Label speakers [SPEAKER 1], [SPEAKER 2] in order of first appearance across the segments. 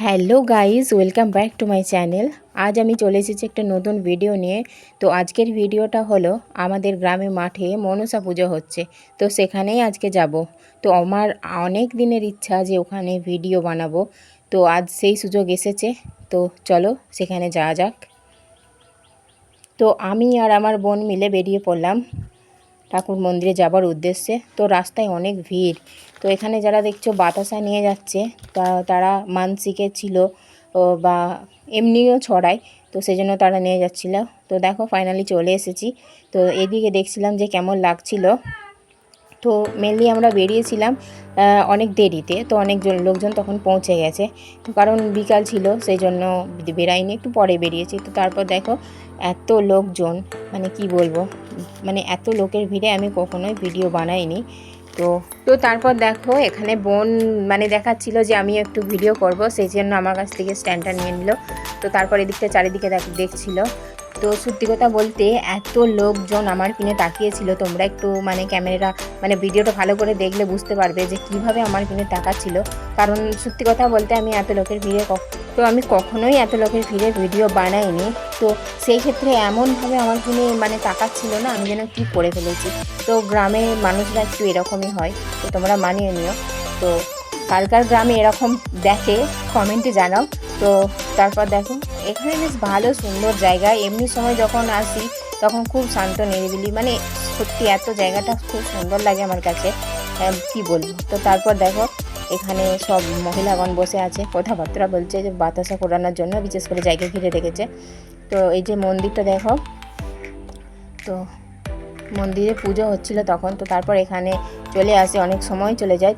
[SPEAKER 1] Hello guys, welcome back to my channel. আজ আমি চলে এসেছি একটা নতুন ভিডিও নিয়ে। তো আজকের ভিডিওটা হলো আমাদের গ্রামে মাঠে মনসা পুজো হচ্ছে, তো সেখানেই আজকে যাব। তো আমার অনেক দিনের ইচ্ছা যে ওখানে ভিডিও বানাবো, তো আজ সেই সুযোগ এসেছে। তো চলো সেখানে যাওয়া যাক। তো আমি আর আমার বোন মিলে বেরিয়ে পড়লাম ঠাকুর মন্দিরে যাবার উদ্দেশ্যে। তো রাস্তায় অনেক ভিড়। তো এখানে যারা দেখছো বাতাসা নিয়ে যাচ্ছে, তারা মানসিকে ছিল বা এমনিও ছড়ায়, তো সেই জন্য তারা নিয়ে যাচ্ছিল। তো দেখো ফাইনালি চলে এসেছি। তো এদিকে দেখছিলাম যে কেমন লাগছিল। তো মেনলি আমরা বেরিয়েছিলাম অনেক দেরিতে, তো অনেকজন লোকজন তখন পৌঁছে গেছে। তো কারণ বিকাল ছিল সেই জন্য বেরাইনি, একটু পরে বেরিয়েছি। তো তারপর দেখো এত লোকজন, মানে কি বলবো, মানে এত লোকের ভিড়ে আমি কখনোই ভিডিও বানাইনি। তো তো তারপর দেখো এখানে বোন মানে দেখাচ্ছিল যে আমি একটু ভিডিও করব, সেই জন্য আমার কাছ থেকে স্ট্যান্ডটা নিয়ে নিল। তো তারপর এদিকটা চারিদিকে দেখছিল। তো সত্যি কথা বলতে এত লোকজন আমার পিনে তাকিয়েছিল। তোমরা একটু মানে ক্যামেরা মানে ভিডিওটা ভালো করে দেখলে বুঝতে পারবে যে কিভাবে আমার পিনে তাকাচ্ছিল। কারণ সত্যি কথা বলতে আমি এত লোকের ভিড়ে আমি কখনোই এত লোকের ভিড়ে ভিডিও বানাইনি। তো সেই ক্ষেত্রে এমনভাবে আমার পিনে মানে তাকাচ্ছিল না, আমি যেন কী করে ফেলেছি। তো গ্রামের মানুষরা একটু এরকমই হয়, তো তোমরা মানিয়ে নিও। তো কার কার গ্রামে এরকম দেখে কমেন্টে জানাও। তো তারপর দেখো এখানে বেশ ভালো সুন্দর জায়গা। এমনি সময় যখন আসি তখন খুব শান্ত নিরিবিলি, মানে সত্যি এত জায়গাটা খুব সুন্দর লাগে আমার কাছে, কি বলবো। তো তারপর দেখো এখানে সব মহিলাগণ বসে আছে, কথাবার্তা বলছে যে বাতাসা করানোর জন্য বিশেষ করে জায়গা ঘিরে রেখেছে। তো এই যে মন্দিরটা দেখো, তো মন্দিরে পুজো হচ্ছিল তখন। তো তারপর এখানে চলে আসে, অনেক সময় চলে যায়।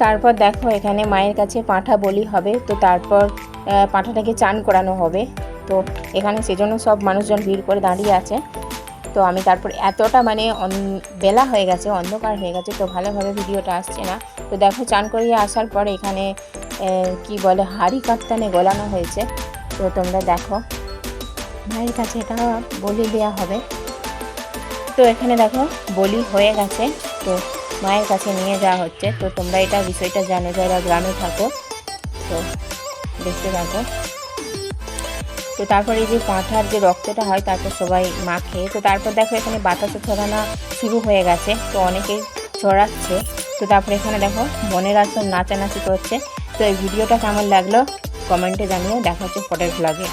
[SPEAKER 1] তারপর দেখো এখানে মায়ের কাছে পাঁঠা বলি হবে। তো তারপর পাঁঠাটাকে চান করানো হবে। তো এখানে সেজন্য সব মানুষজন ভিড় করে দাঁড়িয়ে আছে। তো আমি তারপর এতটা মানে বেলা হয়ে গেছে, অন্ধকার হয়ে গেছে, তো ভালোভাবে ভিডিওটা আসছে না। তো দেখো চান করিয়ে আসার পর এখানে কি বলে হাঁড়ি কাপ্তানে গলানো হয়েছে। তো তোমরা দেখো মায়ের কাছে এটা বলি দেওয়া হবে। তো এখানে দেখো বলি হয়ে গেছে, তো মায়ের কাছে নিয়ে যাওয়া হচ্ছে। তো তোমরা এটা বিষয়টা জানো যারা গ্রামে থাকো, তো দেখতে থাকো। তো তারপর এই যে পাঁঠার যে রক্তটা হয় তারপর সবাই মাখে। তো তারপর দেখো এখানে বাতাসা ছড়ানো শুরু হয়ে গেছে, তো অনেকেই ছড়াচ্ছে। তো তারপর এখানে দেখো বোনেরা সব নাচানাচি করছে। তো এই ভিডিওটা কেমন লাগলো কমেন্টে জানিও। দেখা হচ্ছে পরের ব্লগে।